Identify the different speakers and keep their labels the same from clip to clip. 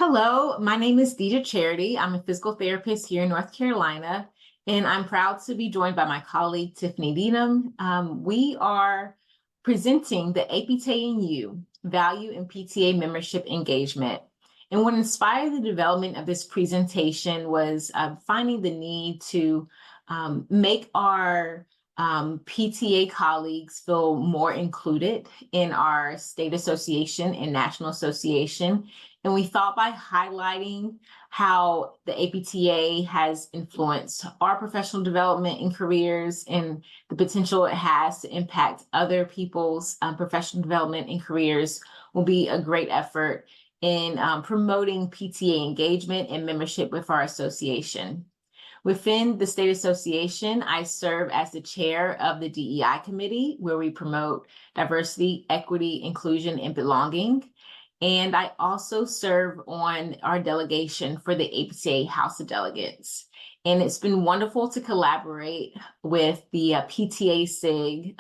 Speaker 1: Hello, my name is Deidra Charity. I'm a physical therapist here in North Carolina, and I'm proud to be joined by my colleague, Tiffany Needham. We are presenting the APTA and U Value in PTA Membership Engagement. And what inspired the development of this presentation was finding the need to make our PTA colleagues feel more included in our state association and national association. And we thought by highlighting how the APTA has influenced our professional development and careers and the potential it has to impact other people's professional development and careers will be a great effort in promoting PTA engagement and membership with our association. Within the state association, I serve as the chair of the DEI committee, where we promote diversity, equity, inclusion, and belonging. And I also serve on our delegation for the APTA House of Delegates. And it's been wonderful to collaborate with the PTA SIG.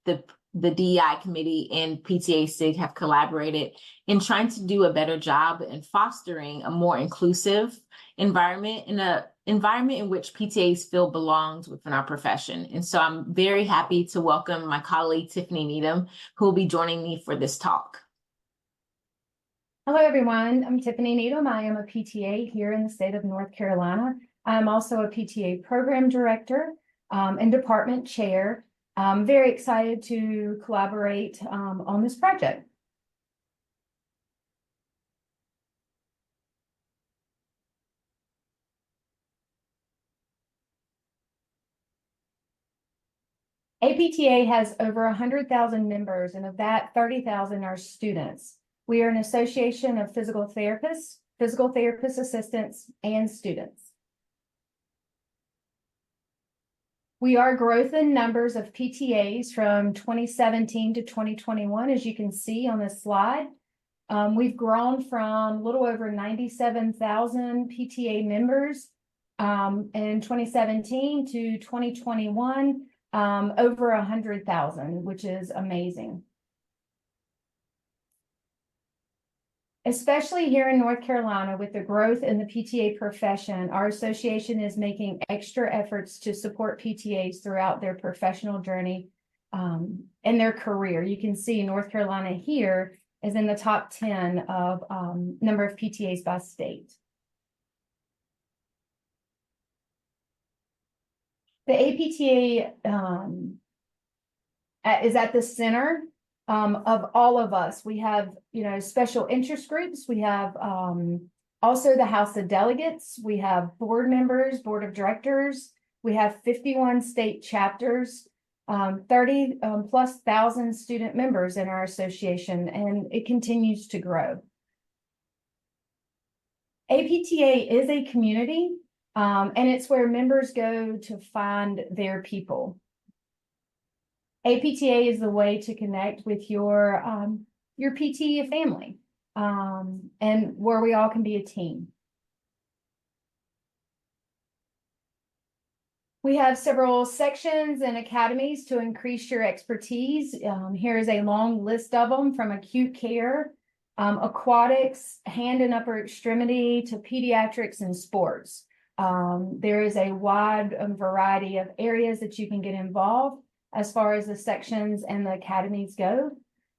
Speaker 1: The DEI committee and PTA SIG have collaborated in trying to do a better job in fostering a more inclusive environment, in an environment in which PTAs feel belongs within our profession. And so I'm very happy to welcome my colleague, Tiffany Needham, who will be joining me for this talk.
Speaker 2: Hello, everyone. I'm Tiffany Needham. I am a PTA here in the state of North Carolina. I'm also a PTA program director and department chair. I'm very excited to collaborate on this project. APTA has over 100,000 members, and of that, 30,000 are students. We are an association of physical therapists, physical therapist assistants, and students. We are growth in numbers of PTAs from 2017 to 2021, as you can see on this slide. We've grown from a little over 97,000 PTA members in 2017 to 2021, over 100,000, which is amazing. Especially here in North Carolina, with the growth in the PTA profession, our association is making extra efforts to support PTAs throughout their professional journey and their career. You can see North Carolina here is in the top 10 of number of PTAs by state. The APTA is at the center of all of us. We have, special interest groups. We have also the House of Delegates. We have board members, board of directors. We have 51 state chapters, 30 plus thousand student members in our association, and it continues to grow. APTA is a community, and it's where members go to find their people. APTA is the way to connect with your PTA family, and where we all can be a team. We have several sections and academies to increase your expertise. Here is a long list of them, from acute care, aquatics, hand and upper extremity, to pediatrics and sports. There is a wide variety of areas that you can get involved as far as the sections and the academies go.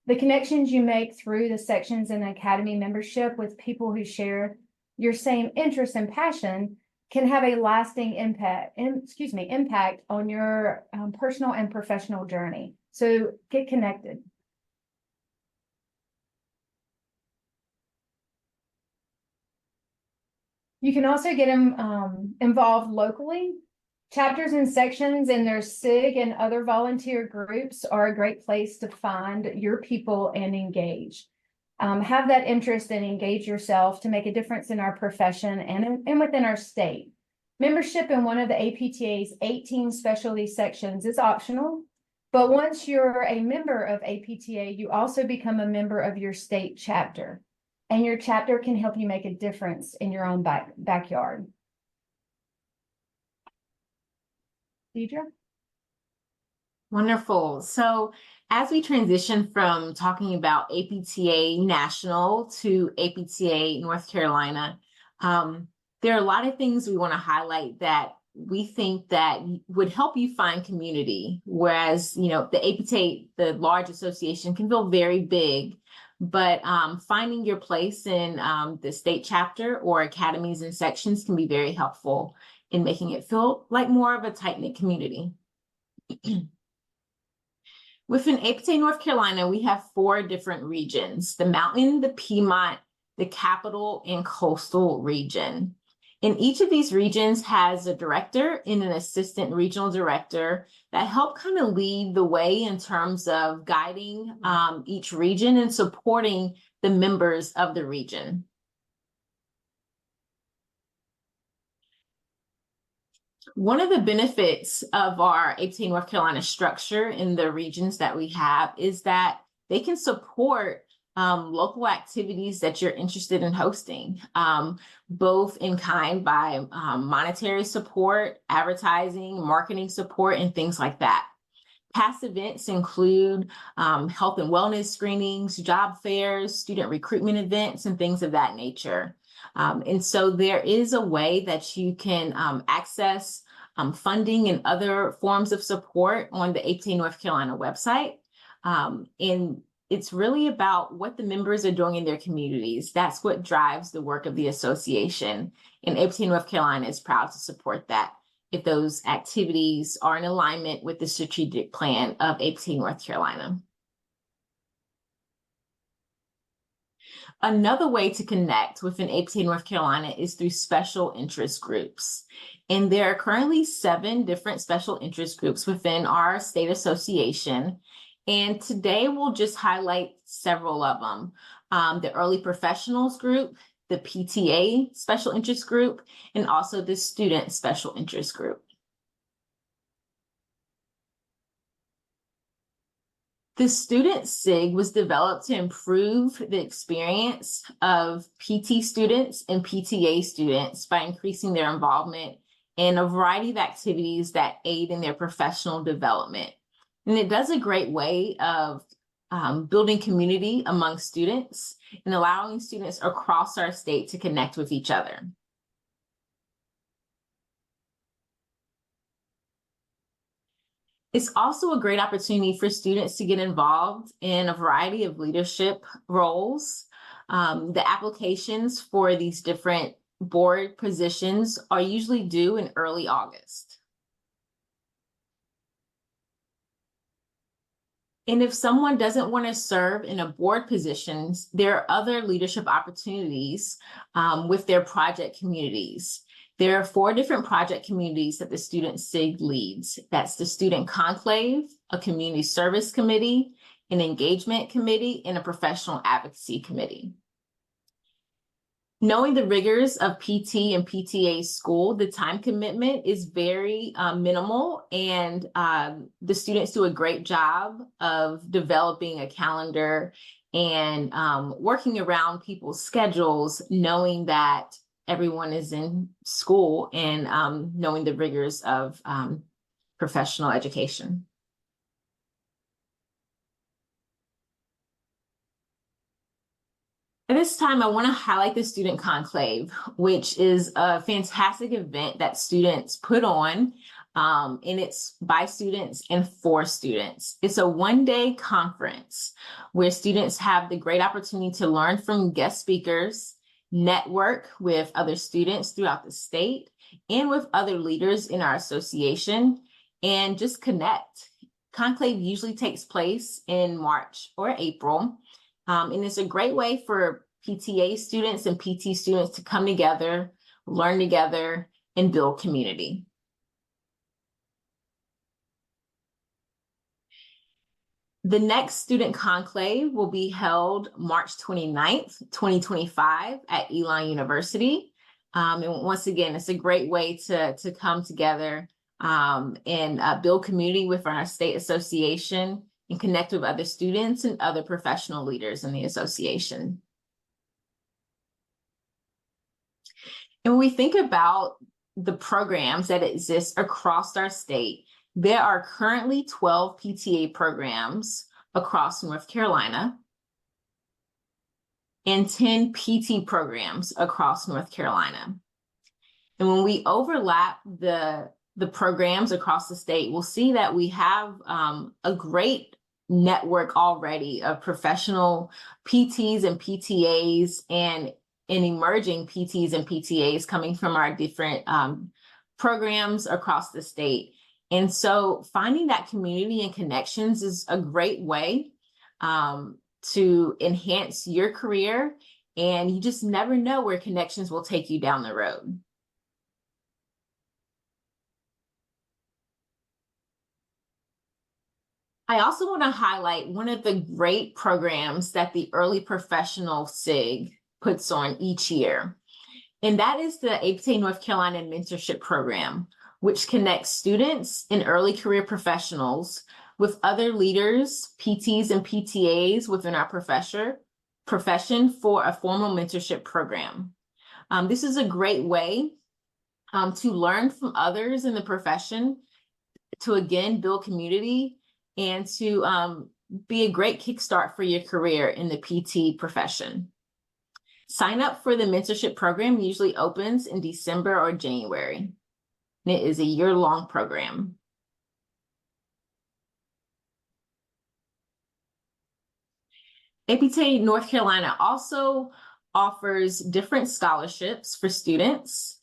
Speaker 2: The connections you make through the sections and academy membership with people who share your same interest and passion can have a lasting impact on your personal and professional journey. So get connected. You can also get involved locally. Chapters and sections and their SIG and other volunteer groups are a great place to find your people and engage. Have that interest and engage yourself to make a difference in our profession and within our state. Membership in one of the APTA's 18 specialty sections is optional, but once you're a member of APTA, you also become a member of your state chapter, and your chapter can help you make a difference in your own backyard. Deidra?
Speaker 1: Wonderful. So as we transition from talking about APTA National to APTA North Carolina, there are a lot of things we want to highlight that we think that would help you find community. Whereas, the APTA, the large association, can feel very big, but finding your place in the state chapter or academies and sections can be very helpful in making it feel like more of a tight-knit community. Within APTA North Carolina, we have 4 different regions: the Mountain, the Piedmont, the Capital, and Coastal region. And each of these regions has a director and an assistant regional director that help kind of lead the way in terms of guiding each region and supporting the members of the region. One of the benefits of our APTA North Carolina structure in the regions that we have is that they can support local activities that you're interested in hosting, both in kind by monetary support, advertising, marketing support, and things like that. Past events include health and wellness screenings, job fairs, student recruitment events, and things of that nature. And so there is a way that you can access funding and other forms of support on the APTA North Carolina website. And it's really about what the members are doing in their communities. That's what drives the work of the association. And APTA North Carolina is proud to support that if those activities are in alignment with the strategic plan of APTA North Carolina. Another way to connect with an APTA North Carolina is through special interest groups. And there are currently 7 different special interest groups within our state association. And today we'll just highlight several of them. The Early Professionals Group, the PTA Special Interest Group, and also the Student Special Interest Group. The Student SIG was developed to improve the experience of PT students and PTA students by increasing their involvement in a variety of activities that aid in their professional development. And it does a great way of building community among students and allowing students across our state to connect with each other. It's also a great opportunity for students to get involved in a variety of leadership roles. The applications for these different board positions are usually due in early August. And if someone doesn't want to serve in a board positions, there are other leadership opportunities with their project communities. There are 4 different project communities that the Student SIG leads. That's the Student Conclave, a Community Service Committee, an Engagement Committee, and a Professional Advocacy Committee. Knowing the rigors of PT and PTA school, the time commitment is very minimal, and the students do a great job of developing a calendar and working around people's schedules, knowing that everyone is in school and knowing the rigors of professional education. At this time, I want to highlight the Student Conclave, which is a fantastic event that students put on, and it's by students and for students. It's a one-day conference where students have the great opportunity to learn from guest speakers, network with other students throughout the state, and with other leaders in our association, and just connect. Conclave usually takes place in March or April. And it's a great way for PTA students and PT students to come together, learn together, and build community. The next Student Conclave will be held March 29th, 2025 at Elon University. And once again, it's a great way to come together and build community with our state association and connect with other students and other professional leaders in the association. And when we think about the programs that exist across our state, There are currently 12 PTA programs across North Carolina and 10 PT programs across North Carolina. And when we overlap the programs across the state, we'll see that we have a great network already of professional PTs and PTAs and emerging PTs and PTAs coming from our different programs across the state. And so finding that community and connections is a great way to enhance your career, and you just never know where connections will take you down the road. I also want to highlight one of the great programs that the Early Professional SIG puts on each year, and that is the APTA North Carolina Mentorship Program, which connects students and early career professionals with other leaders, PTs and PTAs within our profession for a formal mentorship program. This is a great way to learn from others in the profession, to again build community, and to be a great kickstart for your career in the PT profession. Sign up for the mentorship program usually opens in December or January. And it is a year-long program. APTA North Carolina also offers different scholarships for students.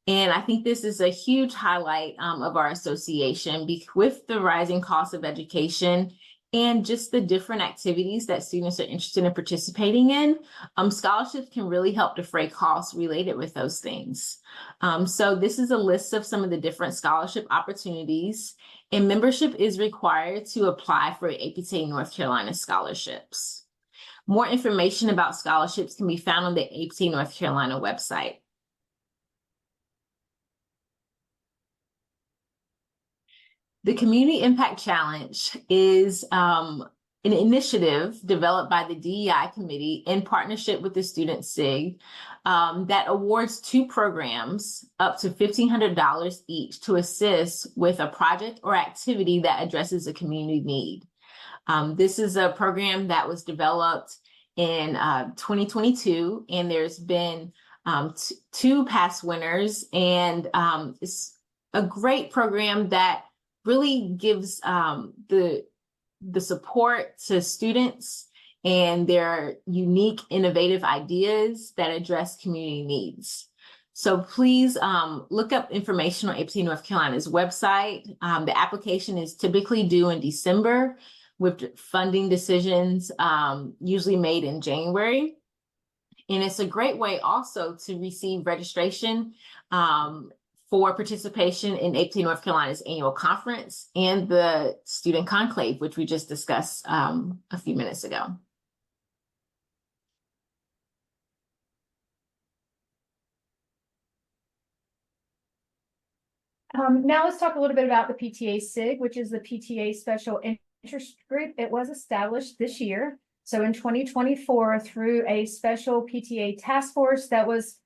Speaker 1: And I think this is a huge highlight of our association with the rising cost of education and just the different activities that students are interested in participating in. Scholarships can really help defray costs related with those things. So this is a list of some of the different scholarship opportunities, and membership is required to apply for APTA North Carolina scholarships. More information about scholarships can be found on the APTA North Carolina website. The Community Impact Challenge is an initiative developed by the DEI Committee in partnership with the Student SIG that awards 2 programs up to $1,500 each to assist with a project or activity that addresses a community need. This is a program that was developed in 2022, and there's been 2 past winners, and it's a great program that really gives the support to students and their unique, innovative ideas that address community needs. So please look up information on APTA North Carolina's website. The application is typically due in December, with funding decisions usually made in January. And it's a great way also to receive registration for participation in APTA North Carolina's annual conference and the student conclave, which we just discussed a few minutes ago.
Speaker 2: Now let's talk a little bit about the PTA SIG, which is the PTA Special Interest Group. It was established this year. So in 2024, through a special PTA task force that was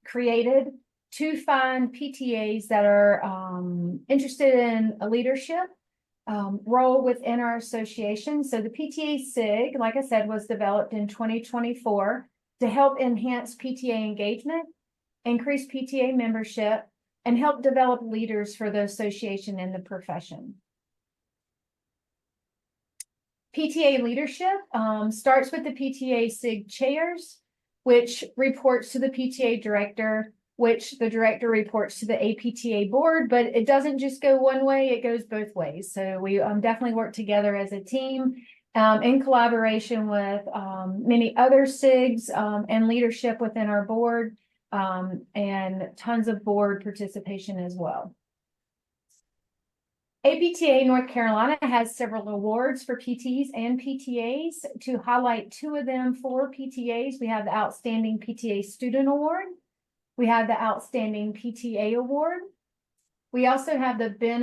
Speaker 2: created to find PTAs that are interested in a leadership role within our association. So the PTA SIG, like I said, was developed in 2024 to help enhance PTA engagement, increase PTA membership, and help develop leaders for the association and the profession. PTA leadership starts with the PTA SIG chairs, which reports to the PTA director, which the director reports to the APTA board, but it doesn't just go one way, it goes both ways. So we definitely work together as a team in collaboration with many other SIGs and leadership within our board, and tons of board participation as well. APTA North Carolina has several awards for PTs and PTAs. To highlight 2 of them for PTAs, we have the Outstanding PTA Student Award. We have the Outstanding PTA Award. We also have the Ben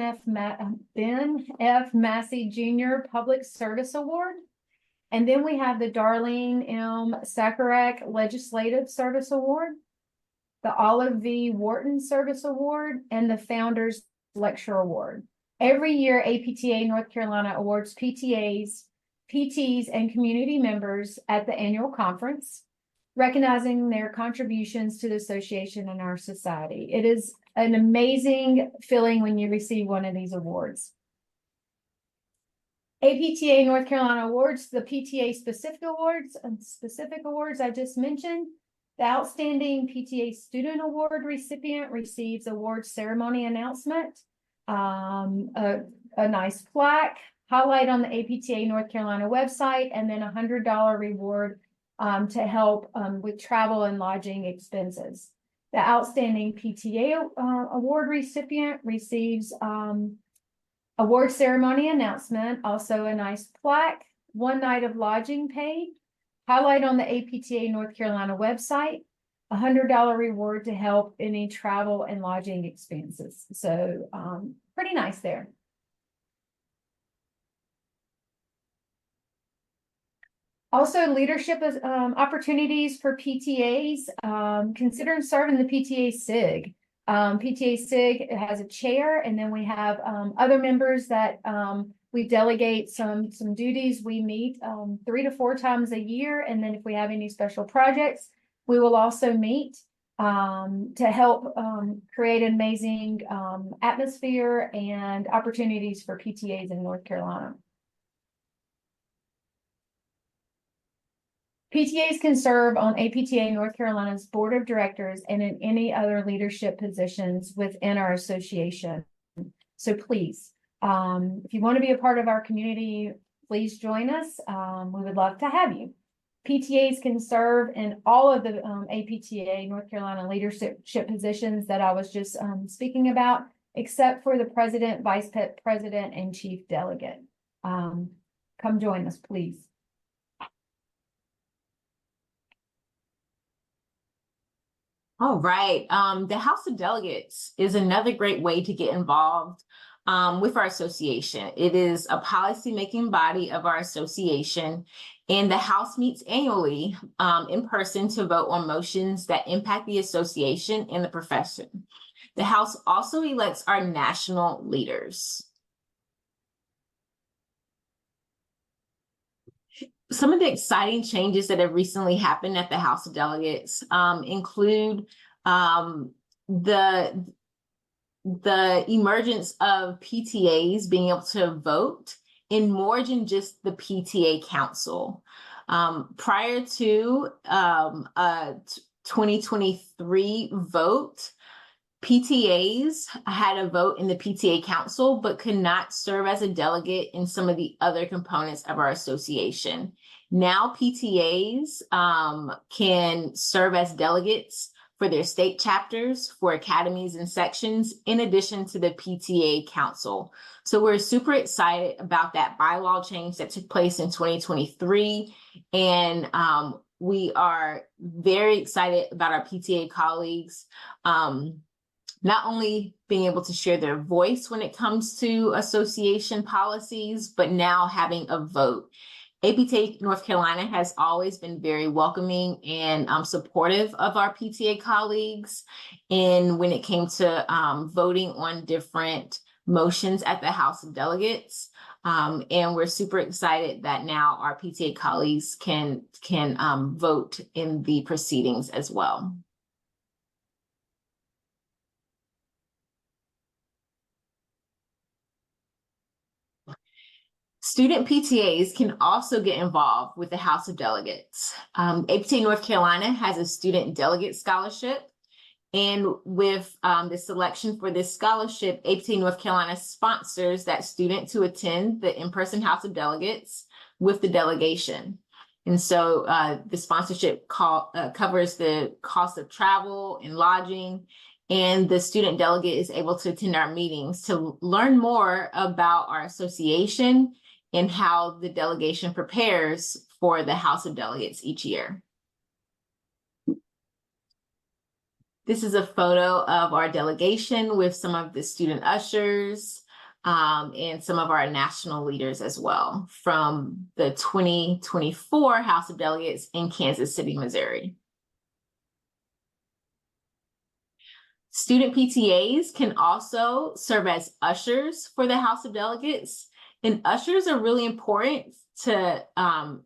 Speaker 2: F. Massey Jr. Public Service Award. And then we have the Darlene M. Sakarak Legislative Service Award, the Olive V. Wharton Service Award, and the Founders Lecture Award. Every year, APTA North Carolina awards PTAs, PTs, and community members at the annual conference, recognizing their contributions to the association and our society. It is an amazing feeling when you receive one of these awards. APTA North Carolina awards the PTA specific awards I just mentioned. The outstanding PTA student award recipient receives award ceremony announcement, a nice plaque, highlight on the APTA North Carolina website, and then $100 reward to help with travel and lodging expenses. The outstanding PTA award recipient receives award ceremony announcement, also a nice plaque, 1 night of lodging paid, highlight on the APTA North Carolina website, $100 reward to help any travel and lodging expenses. So pretty nice there. Also, leadership opportunities for PTAs. Consider serving the PTA SIG. PTA SIG has a chair, and then we have other members that we delegate some duties. We meet 3 to 4 times a year, and then if we have any special projects, we will also meet to help create an amazing atmosphere and opportunities for PTAs in North Carolina. PTAs can serve on APTA North Carolina's board of directors and in any other leadership positions within our association. So please, if you want to be a part of our community, please join us. We would love to have you. PTAs can serve in all of the APTA North Carolina leadership positions that I was just speaking about, except for the president, vice president, and chief delegate. Come join us, please.
Speaker 1: All right. The House of Delegates is another great way to get involved with our association. It is a policy-making body of our association, and the House meets annually in person to vote on motions that impact the association and the profession. The House also elects our national leaders. Some of the exciting changes that have recently happened at the House of Delegates include the emergence of PTAs being able to vote in more than just the PTA Council. Prior to a 2023 vote, PTAs had a vote in the PTA Council, but could not serve as a delegate in some of the other components of our association. Now PTAs can serve as delegates for their state chapters, for academies and sections, in addition to the PTA Council. So we're super excited about that bylaw change that took place in 2023. And we are very excited about our PTA colleagues not only being able to share their voice when it comes to association policies, but now having a vote. APTA North Carolina has always been very welcoming and supportive of our PTA colleagues. And when it came to voting on different motions at the House of Delegates, and we're super excited that now our PTA colleagues can vote in the proceedings as well. Student PTAs can also get involved with the House of Delegates. APTA North Carolina has a student delegate scholarship, and with the selection for this scholarship, APTA North Carolina sponsors that student to attend the in-person House of Delegates with the delegation. And so the sponsorship covers the cost of travel and lodging, and the student delegate is able to attend our meetings to learn more about our association and how the delegation prepares for the House of Delegates each year. This is a photo of our delegation with some of the student ushers and some of our national leaders as well from the 2024 House of Delegates in Kansas City, Missouri. Student PTAs can also serve as ushers for the House of Delegates, and ushers are really important to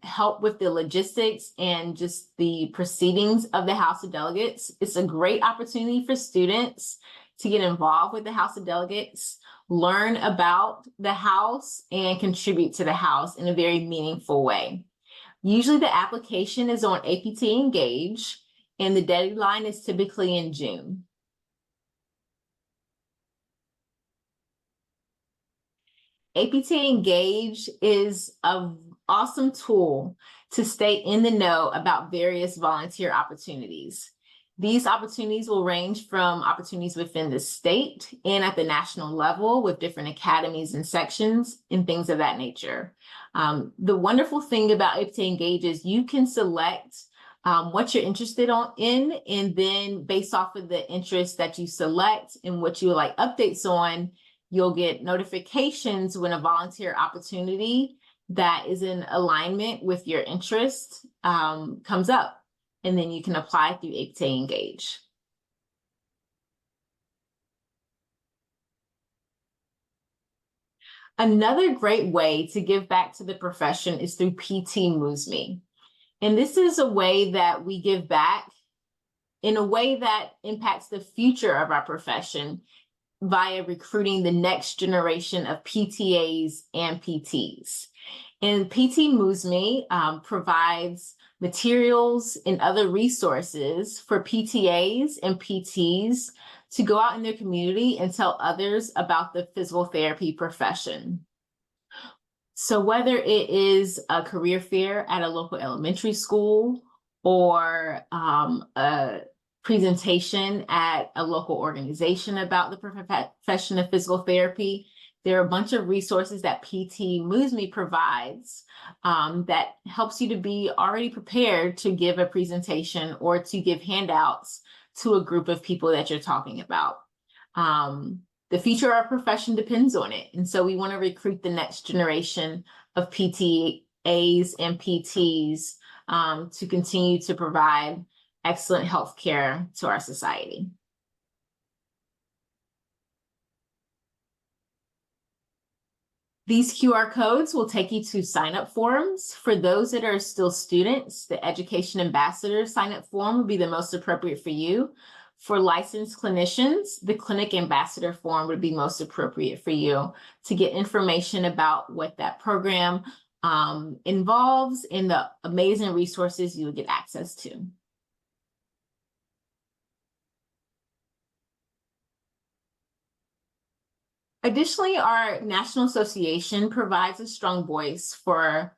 Speaker 1: help with the logistics and just the proceedings of the House of Delegates. It's a great opportunity for students to get involved with the House of Delegates, learn about the House, and contribute to the House in a very meaningful way. Usually the application is on APTA Engage, and the deadline is typically in June. APTA Engage is an awesome tool to stay in the know about various volunteer opportunities. These opportunities will range from opportunities within the state and at the national level with different academies and sections and things of that nature. The wonderful thing about APTA Engage is you can select what you're interested in, and then based off of the interest that you select and what you would like updates on, you'll get notifications when a volunteer opportunity that is in alignment with your interest comes up, and then you can apply through APTA Engage. Another great way to give back to the profession is through PT Moves Me. And this is a way that we give back in a way that impacts the future of our profession via recruiting the next generation of PTAs and PTs. And PT Moves Me provides materials and other resources for PTAs and PTs to go out in their community and tell others about the physical therapy profession. So whether it is a career fair at a local elementary school or a presentation at a local organization about the profession of physical therapy, there are a bunch of resources that PT Moves Me provides that helps you to be already prepared to give a presentation or to give handouts to a group of people that you're talking about. The future of our profession depends on it. And so we want to recruit the next generation of PTAs and PTs to continue to provide excellent health care to our society. These QR codes will take you to sign-up forms. For those that are still students, the Education Ambassador sign-up form would be the most appropriate for you. For licensed clinicians, the Clinic Ambassador form would be most appropriate for you to get information about what that program involves and the amazing resources you would get access to. Additionally, our National Association provides a strong voice for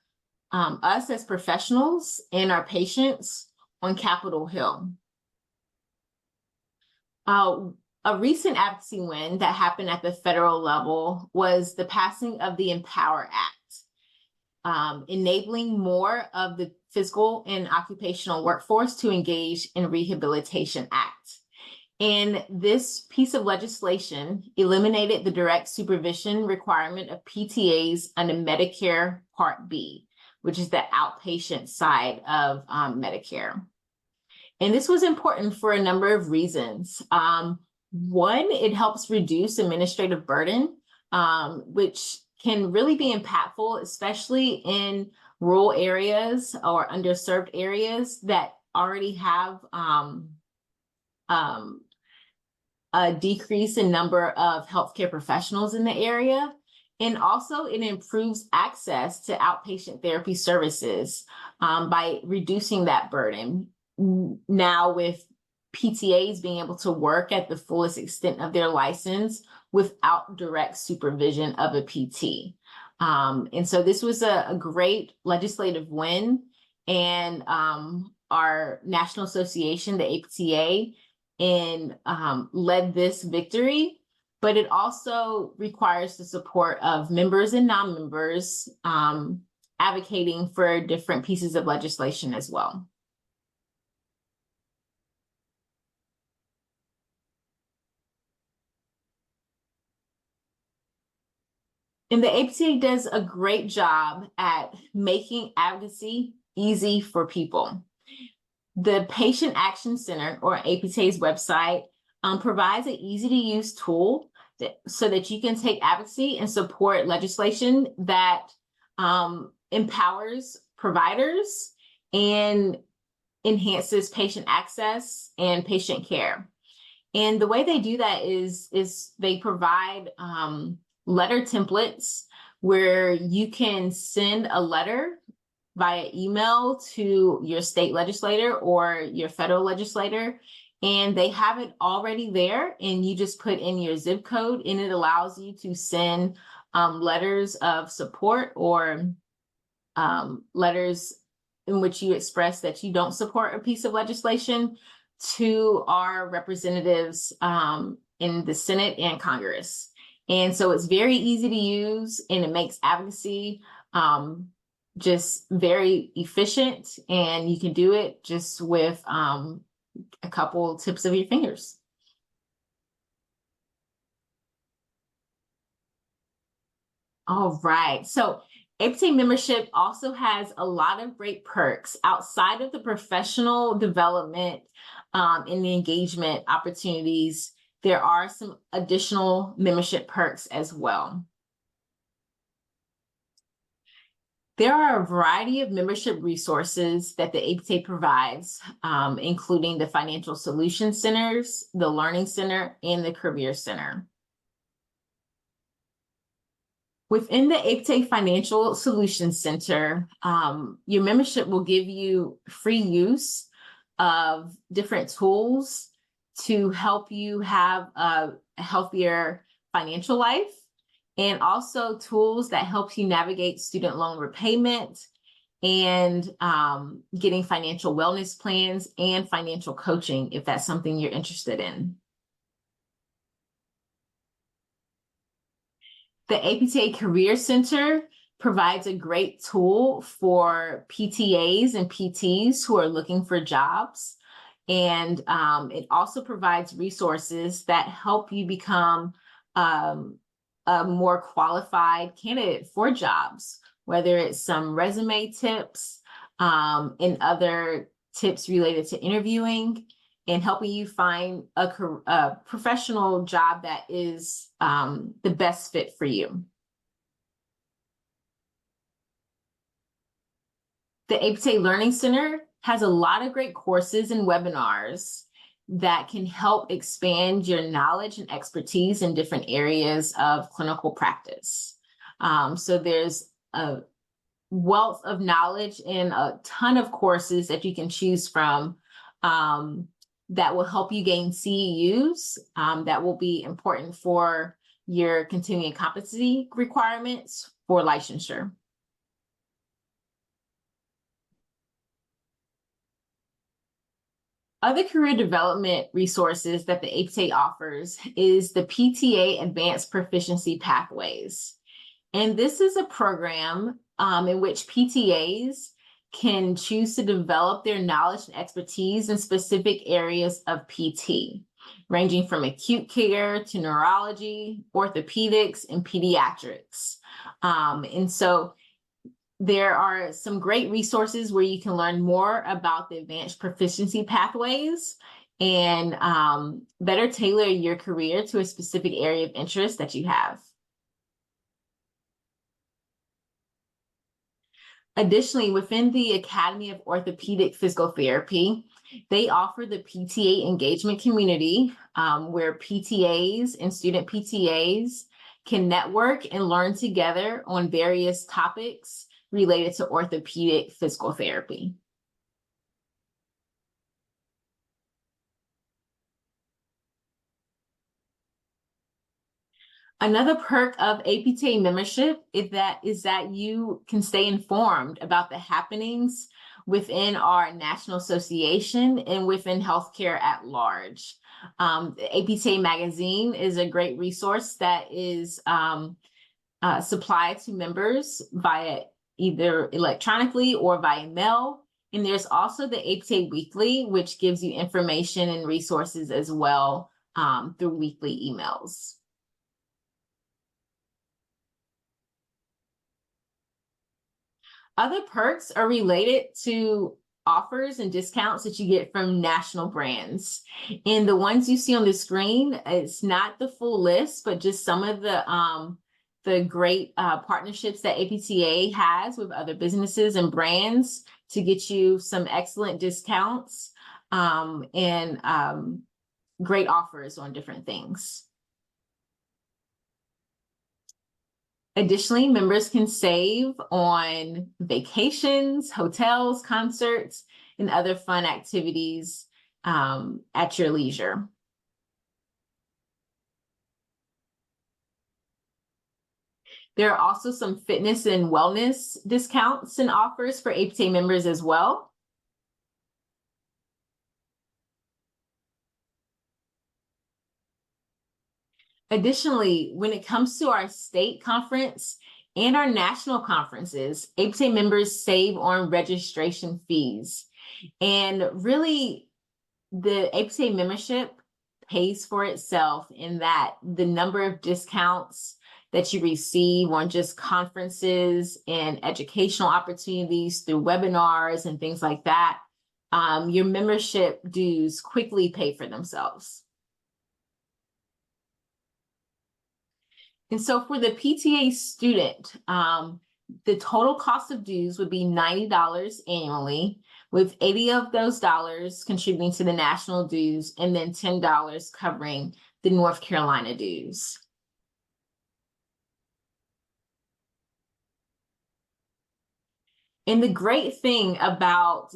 Speaker 1: us as professionals and our patients on Capitol Hill. A recent advocacy win that happened at the federal level was the passing of the Empower Act, enabling more of the physical and occupational workforce to engage in Rehabilitation Act. And this piece of legislation eliminated the direct supervision requirement of PTAs under Medicare Part B, which is the outpatient side of Medicare. And this was important for a number of reasons. One, it helps reduce administrative burden, which can really be impactful, especially in rural areas or underserved areas that already have a decrease in number of healthcare professionals in the area. And also it improves access to outpatient therapy services by reducing that burden. Now with PTAs being able to work at the fullest extent of their license without direct supervision of a PT. And so this was a great legislative win, and our National Association, the APTA, led this victory, but it also requires the support of members and non-members advocating for different pieces of legislation as well. And the APTA does a great job at making advocacy easy for people. The Patient Action Center, or APTA's website, provides an easy-to-use tool so that you can take advocacy and support legislation that empowers providers and enhances patient access and patient care. And the way they do that is they provide letter templates where you can send a letter via email to your state legislator or your federal legislator, and they have it already there, and you just put in your zip code, and it allows you to send letters of support or letters in which you express that you don't support a piece of legislation to our representatives in the Senate and Congress. And so it's very easy to use, and it makes advocacy just very efficient, and you can do it just with a couple tips of your fingers. All right, so APTA membership also has a lot of great perks outside of the professional development and the engagement opportunities. There are some additional membership perks as well. There are a variety of membership resources that the APTA provides, including the Financial Solutions Centers, the Learning Center, and the Career Center. Within the APTA Financial Solutions Center, your membership will give you free use of different tools to help you have a healthier financial life, and also tools that help you navigate student loan repayment and getting financial wellness plans and financial coaching if that's something you're interested in. The APTA Career Center provides a great tool for PTAs and PTs who are looking for jobs. And it also provides resources that help you become a more qualified candidate for jobs, whether it's some resume tips and other tips related to interviewing, and helping you find a professional job that is the best fit for you. The APTA Learning Center has a lot of great courses and webinars that can help expand your knowledge and expertise in different areas of clinical practice. So there's a wealth of knowledge and a ton of courses that you can choose from that will help you gain CEUs that will be important for your continuing competency requirements for licensure. Other career development resources that the APTA offers is the PTA Advanced Proficiency Pathways. And this is a program in which PTAs can choose to develop their knowledge and expertise in specific areas of PT, ranging from acute care to neurology, orthopedics, and pediatrics. And so there are some great resources where you can learn more about the advanced proficiency pathways and better tailor your career to a specific area of interest that you have. Additionally, within the Academy of Orthopedic Physical Therapy, they offer the PTA engagement community where PTAs and student PTAs can network and learn together on various topics related to orthopedic physical therapy. Another perk of APTA membership is that you can stay informed about the happenings within our national association and within healthcare at large. The APTA magazine is a great resource that is supplied to members via either electronically or via mail. And there's also the APTA Weekly, which gives you information and resources as well through weekly emails. Other perks are related to offers and discounts that you get from national brands. And the ones you see on the screen, it's not the full list, but just some of the great partnerships that APTA has with other businesses and brands to get you some excellent discounts and great offers on different things. Additionally, members can save on vacations, hotels, concerts, and other fun activities at your leisure. There are also some fitness and wellness discounts and offers for APTA members as well. Additionally, when it comes to our state conference and our national conferences, APTA members save on registration fees. And really, the APTA membership pays for itself in that the number of discounts that you receive on just conferences and educational opportunities through webinars and things like that, your membership dues quickly pay for themselves. And so for the PTA student, the total cost of dues would be $90 annually, with 80 of those dollars contributing to the national dues and then $10 covering the North Carolina dues. And the great thing about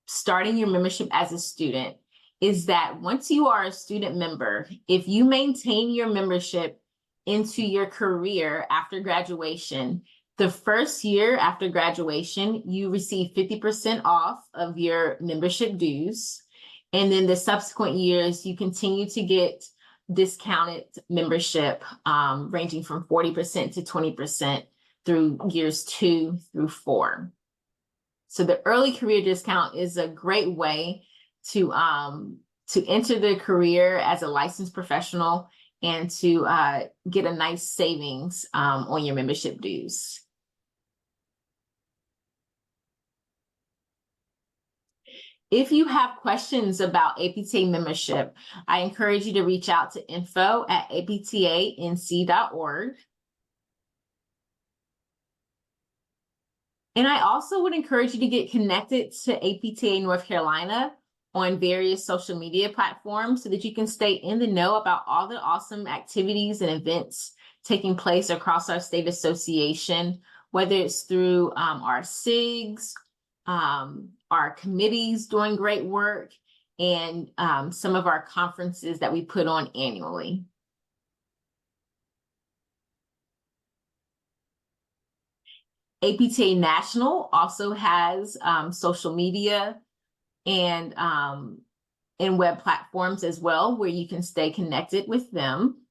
Speaker 1: starting your membership as a student is that once you are a student member, if you maintain your membership into your career after graduation, the first year after graduation, you receive 50% off of your membership dues. And then the subsequent years, you continue to get discounted membership ranging from 40% to 20% through years 2 through 4. So the early career discount is a great way to enter the career as a licensed professional and to get a nice savings on your membership dues. If you have questions about APTA membership, I encourage you to reach out to info@aptanc.org. And I also would encourage you to get connected to APTA North Carolina on various social media platforms so that you can stay in the know about all the awesome activities and events taking place across our state association, whether it's through our SIGs, our committees doing great work, and some of our conferences that we put on annually. APTA National also has social media and web platforms as well, where you can stay connected with them.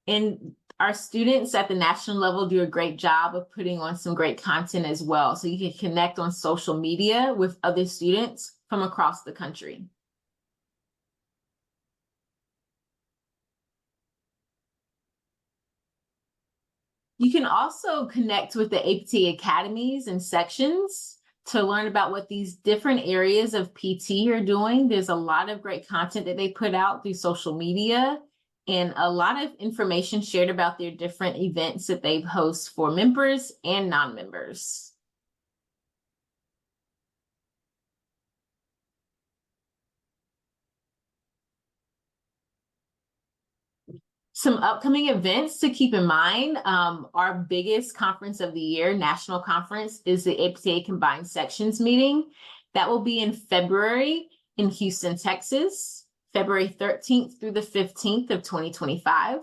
Speaker 1: And our students at the national level do a great job of putting on some great content as well. So you can connect on social media with other students from across the country. You can also connect with the APTA academies and sections to learn about what these different areas of PT are doing. There's a lot of great content that they put out through social media and a lot of information shared about their different events that they host for members and non-members. Some upcoming events to keep in mind, our biggest conference of the year, national conference, is the APTA Combined Sections meeting. That will be in February in Houston, Texas, February 13th through the 15th of 2025.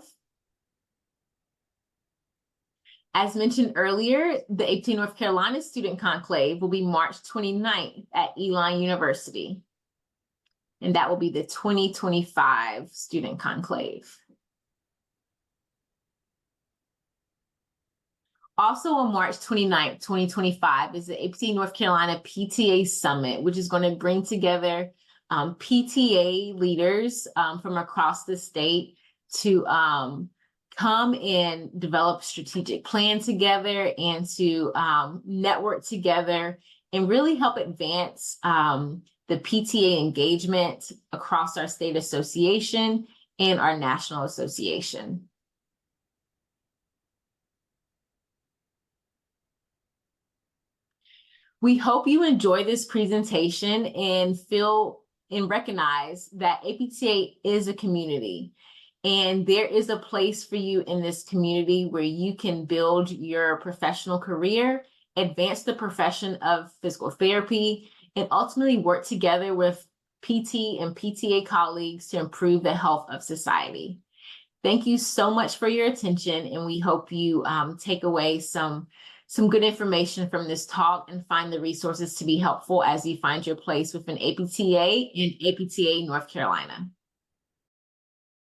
Speaker 1: As mentioned earlier, the APTA North Carolina Student Conclave will be March 29th at Elon University. And that will be the 2025 Student Conclave. Also on March 29th, 2025 is the APTA North Carolina PTA Summit, which is going to bring together PTA leaders from across the state to come and develop strategic plan together and to network together and really help advance the PTA engagement across our state association and our national association. We hope you enjoy this presentation and feel and recognize that APTA is a community, and there is a place for you in this community where you can build your professional career, advance the profession of physical therapy, and ultimately work together with PT and PTA colleagues to improve the health of society. Thank you so much for your attention, and we hope you take away some good information from this talk and find the resources to be helpful as you find your place within APTA and APTA North Carolina.